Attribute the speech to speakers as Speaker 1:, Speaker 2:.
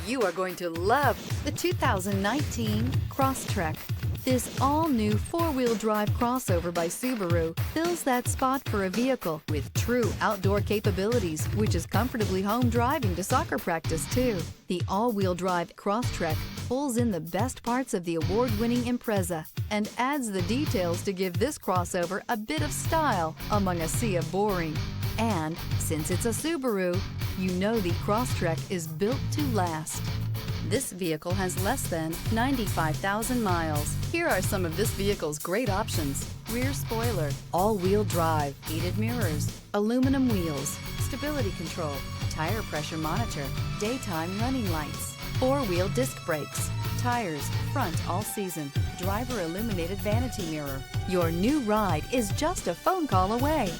Speaker 1: You are going to love the 2019 Crosstrek. This all-new four-wheel drive crossover by Subaru fills that spot for a vehicle with true outdoor capabilities, which is comfortably home driving to soccer practice too. The all-wheel drive Crosstrek pulls in the best parts of the award-winning Impreza and adds the details to give this crossover a bit of style among a sea of boring. And since it's a Subaru, you know the Crosstrek is built to last. This vehicle has less than 95,000 miles. Here are some of this vehicle's great options: rear spoiler, all-wheel drive, heated mirrors, aluminum wheels, stability control, tire pressure monitor, daytime running lights, four-wheel disc brakes, tires, front all season, driver illuminated vanity mirror. Your new ride is just a phone call away.